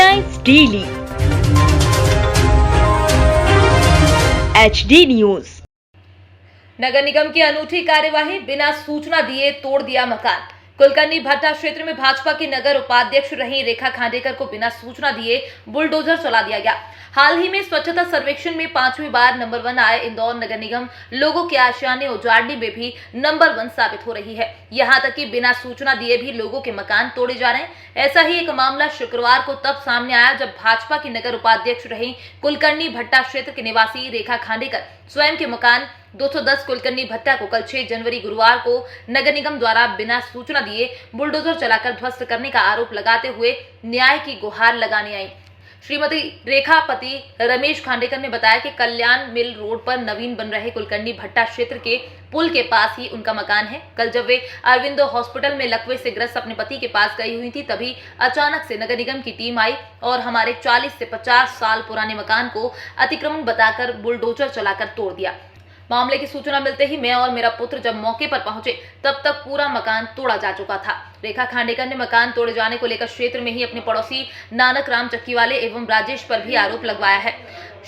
Headlines daily HD news. नगर निगम की अनूठी कार्यवाही, बिना सूचना दिए तोड़ दिया मकान। कुलकर्णी भट्टा क्षेत्र में भाजपा की नगर उपाध्यक्ष रही रेखा खांडेकर को बिना सूचना दिए बुलडोजर चला दिया गया। हाल ही में स्वच्छता सर्वेक्षण में 5वीं बार नंबर 1 आए इंदौर नगर निगम लोगों के आशियाने उजाड़ने में भी नंबर 1 साबित हो रही है। यहाँ तक कि बिना सूचना दिए भी लोगों के मकान तोड़े जा रहे हैं। ऐसा ही एक मामला शुक्रवार को तब सामने आया जब भाजपा की नगर उपाध्यक्ष रही कुलकर्णी भट्टा क्षेत्र के निवासी रेखा खांडेकर स्वयं के मकान 210 कुलकर्णी भट्टा को कल 6 जनवरी गुरुवार को नगर निगम द्वारा बिना सूचना दिए बुलडोजर चलाकर ध्वस्त करने का आरोप लगाते हुए न्याय की गुहार लगाने आई। श्रीमती रेखा पति रमेश खांडेकर ने बताया कि कल्याण मिल रोड पर नवीन बन रहे कुलकर्णी भट्टा क्षेत्र के पुल के पास ही उनका मकान है। कल जब वे अरविंदो हॉस्पिटल में लकवे से ग्रस्त अपने पति के पास गई हुई थी, तभी अचानक से नगर निगम की टीम आई और हमारे 40 से 50 साल पुराने मकान को अतिक्रमण बताकर बुलडोजर चलाकर तोड़ दिया। मामले की सूचना मिलते ही मैं और मेरा पुत्र जब मौके पर पहुंचे तब तक पूरा मकान तोड़ा जा चुका था। रेखा खांडेकर ने मकान तोड़े जाने को लेकर क्षेत्र में ही अपने पड़ोसी नानक राम चक्कीवाले एवं राजेश पर भी आरोप लगवाया है।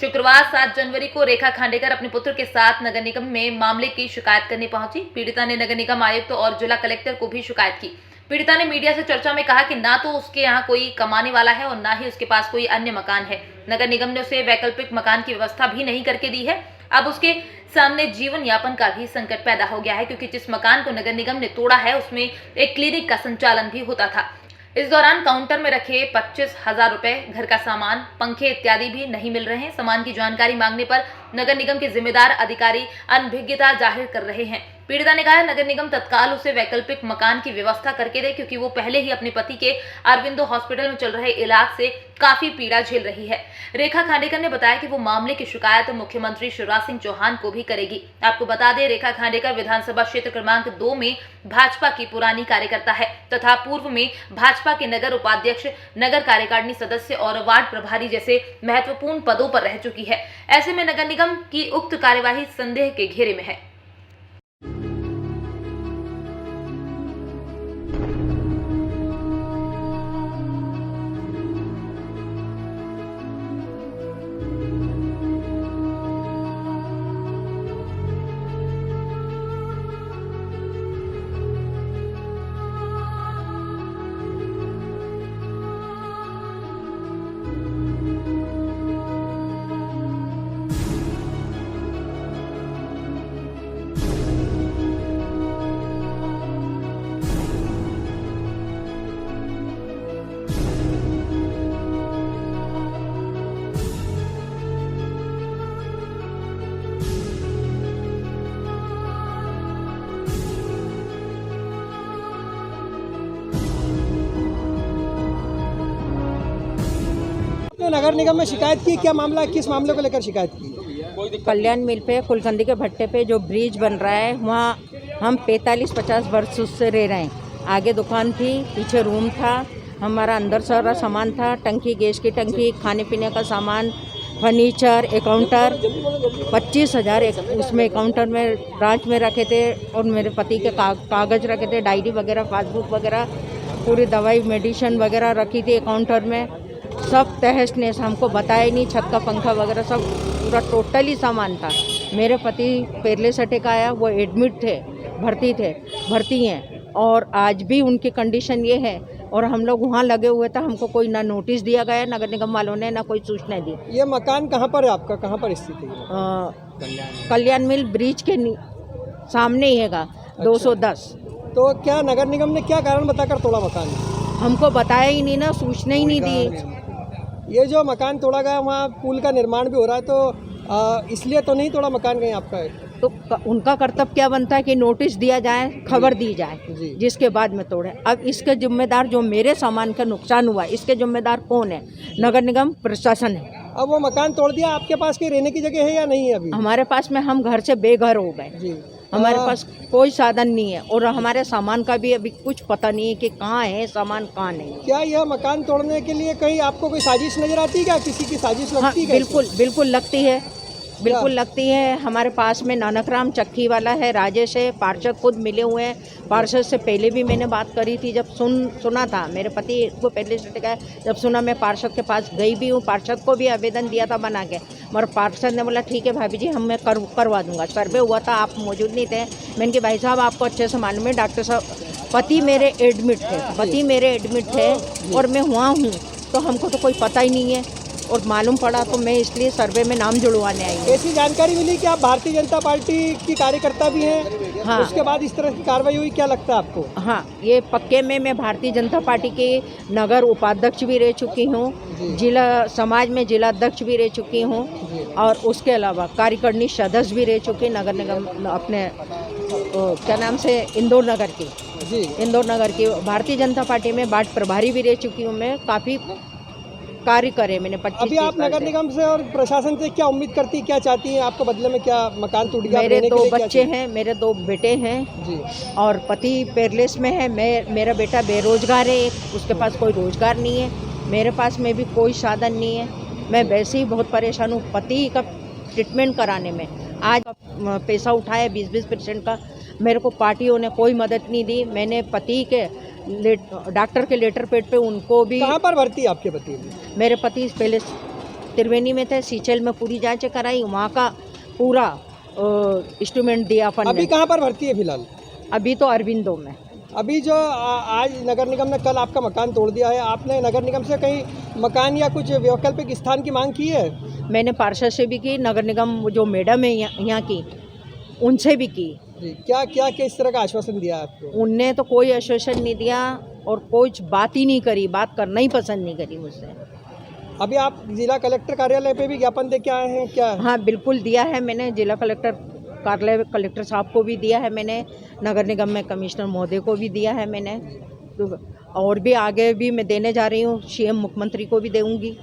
शुक्रवार 7 जनवरी को रेखा खांडेकर अपने पुत्र के साथ नगर निगम में मामले की शिकायत करने पहुंची। पीड़िता ने नगर निगम आयुक्त और जिला कलेक्टर को भी शिकायत की। पीड़िता ने मीडिया से चर्चा में कहा कि ना तो उसके यहाँ कोई कमाने वाला है और ना ही उसके पास कोई अन्य मकान है। नगर निगम ने उसे वैकल्पिक मकान की व्यवस्था भी नहीं करके दी है। अब उसके सामने जीवन यापन का भी संकट पैदा हो गया है, क्योंकि जिस मकान को नगर निगम ने तोड़ा है उसमें एक क्लिनिक का संचालन भी होता था। इस दौरान काउंटर में रखे 25,000 रुपए, घर का सामान, पंखे इत्यादि भी नहीं मिल रहे हैं। सामान की जानकारी मांगने पर नगर निगम के जिम्मेदार अधिकारी अनभिज्ञता जाहिर कर रहे हैं। पीड़िता ने कहा नगर निगम तत्काल उसे वैकल्पिक मकान की व्यवस्था करके दे, क्योंकि वो पहले ही अपने पति के अरविंदो हॉस्पिटल में चल रहे इलाज से काफी पीड़ा झेल रही है। रेखा खांडेकर ने बताया कि वो मामले की शिकायत मुख्यमंत्री शिवराज सिंह चौहान को भी करेगी। आपको बता दें, रेखा खांडेकर विधानसभा क्षेत्र क्रमांक 2 में भाजपा की पुरानी कार्यकर्ता है तथा पूर्व में भाजपा के नगर उपाध्यक्ष, नगर कार्यकारिणी सदस्य और वार्ड प्रभारी जैसे महत्वपूर्ण पदों पर रह चुकी है। ऐसे में नगर निगम की उक्त कार्यवाही संदेह के घेरे में है। नगर निगम में शिकायत की, क्या मामला है, किस मामले को लेकर शिकायत की? कल्याण मिल पे कुलकर्णी के भट्टे पे जो ब्रिज बन रहा है, वहाँ हम 45-50 वर्ष से रह रहे हैं। आगे दुकान थी, पीछे रूम था, हमारा अंदर सारा सामान था, टंकी, गैस की टंकी, खाने पीने का सामान, फर्नीचर, अकाउंटर, 25,000 उसमें अकाउंटर में ब्रांच में रखे थे और मेरे पति के कागज़ रखे थे, डायरी वगैरह, पासबुक वगैरह, पूरी दवाई मेडिसिन वगैरह रखी थी अकाउंटर में। सब तहस नहस, हमको बताया ही नहीं। छत का पंखा वगैरह सब पूरा टोटली सामान था। मेरे पति पेरले से अटैक आया, वो एडमिट थे, भर्ती हैं और आज भी उनकी कंडीशन ये है। और हम लोग वहाँ लगे हुए थे, हमको कोई ना नोटिस दिया गया, नगर निगम वालों ने ना कोई सूचना दी। ये मकान कहाँ पर है आपका, कहाँ पर स्थित है? कल्याण मिल ब्रिज के सामने ही हैगा। अच्छा। 210। तो क्या नगर निगम ने क्या कारण बताकर तोड़ा मकान? हमको बताया ही नहीं ना, सूचना ही नहीं दी। ये जो मकान तोड़ा गया, वहाँ पुल का निर्माण भी हो रहा है, तो इसलिए तो नहीं तोड़ा मकान कहीं आपका है? तो उनका कर्तव्य क्या बनता है कि नोटिस दिया जाए, खबर दी जाए, जिसके बाद में तोड़े। अब इसके जिम्मेदार, जो मेरे सामान का नुकसान हुआ, इसके जिम्मेदार कौन है? नगर निगम प्रशासन है। अब वो मकान तोड़ दिया, आपके पास कहीं रहने की जगह है या नहीं है अभी? हमारे पास में, हम घर से बेघर हो गए, हमारे पास कोई साधन नहीं है और हमारे सामान का भी अभी कुछ पता नहीं है कि कहाँ है सामान, कहाँ नहीं। क्या यह मकान तोड़ने के लिए कहीं आपको कोई साजिश नजर आती है? क्या किसी की साजिश लगती है? बिल्कुल बिल्कुल लगती है। बिल्कुल लगती है। हमारे पास में नानकराम चक्की वाला है, राजेश है, पार्षद खुद मिले हुए हैं। पार्षद से पहले भी मैंने बात करी थी, जब सुना था मेरे पति को पहले से कहा, जब सुना मैं पार्षद के पास गई भी हूँ, पार्षद को भी आवेदन दिया था बना के, मगर पार्षद ने बोला ठीक है भाभी जी मैं करवा दूंगा। सर्वे हुआ था, आप मौजूद नहीं थे। मैंने कि भाई साहब आपको अच्छे से मालूम है, डॉक्टर साहब पति मेरे एडमिट थे और मैं वहाँ हूँ, तो हमको तो कोई पता ही नहीं है और मालूम पड़ा तो मैं इसलिए सर्वे में नाम जुड़वाने आई हूँ। ऐसी जानकारी मिली कि आप भारतीय जनता पार्टी की कार्यकर्ता भी हैं। हाँ। उसके बाद इस तरह की कार्रवाई हुई, क्या लगता है आपको? हाँ, ये पक्के में मैं भारतीय जनता पार्टी के नगर उपाध्यक्ष भी रह चुकी हूँ, जिला समाज में जिला अध्यक्ष भी रह चुकी हूँ और उसके अलावा कार्यकारिणी सदस्य भी रह चुकी नगर निगम अपने क्या नाम से इंदौर नगर की भारतीय जनता पार्टी में वार्ड प्रभारी भी रह चुकी हूँ मैं। काफ़ी कार्य करे मैंने 25 अभी आप नगर निगम से और प्रशासन से क्या उम्मीद करती, क्या चाहती हैं? आपको बदले में क्या मकान टूट गया? मेरे 2 बच्चे हैं, मेरे 2 बेटे हैं जी। और पति पेरलेस में है। मेरा बेटा बेरोजगार है, उसके पास कोई रोजगार नहीं है, मेरे पास में भी कोई साधन नहीं है। मैं वैसे ही बहुत परेशान हूँ पति का ट्रीटमेंट कराने में। आज पैसा उठाया 20% का, मेरे को पार्टियों ने कोई मदद नहीं दी। मैंने पति के डॉक्टर के लेटर पेड पे उनको भी। कहाँ पर भर्ती है आपके पति? मेरे पति पहले त्रिवेणी में थे, सीचल में पूरी जांच कराई, वहाँ का पूरा इंस्ट्रूमेंट दिया अपन अभी ने। कहाँ पर भर्ती है फिलहाल? अभी तो अरविंदो में। अभी जो आज नगर निगम ने कल आपका मकान तोड़ दिया है, आपने नगर निगम से कहीं मकान या कुछ वैकल्पिक स्थान की मांग की है? मैंने पार्षद से भी की, नगर निगम जो मैडम है यहाँ की उनसे भी की। जी, क्या क्या किस तरह का आश्वासन दिया आपको? उनने तो कोई आश्वासन नहीं दिया और कुछ बात ही नहीं करी, बात करना ही पसंद नहीं करी मुझसे। अभी आप जिला कलेक्टर कार्यालय पे भी ज्ञापन दे के आए हैं क्या? हाँ बिल्कुल दिया है मैंने, जिला कलेक्टर कार्यालय कलेक्टर साहब को भी दिया है मैंने, नगर निगम में कमिश्नर महोदय को भी दिया है मैंने, और भी आगे भी मैं देने जा रही हूँ, सीएम मुख्यमंत्री को भी दूँगी।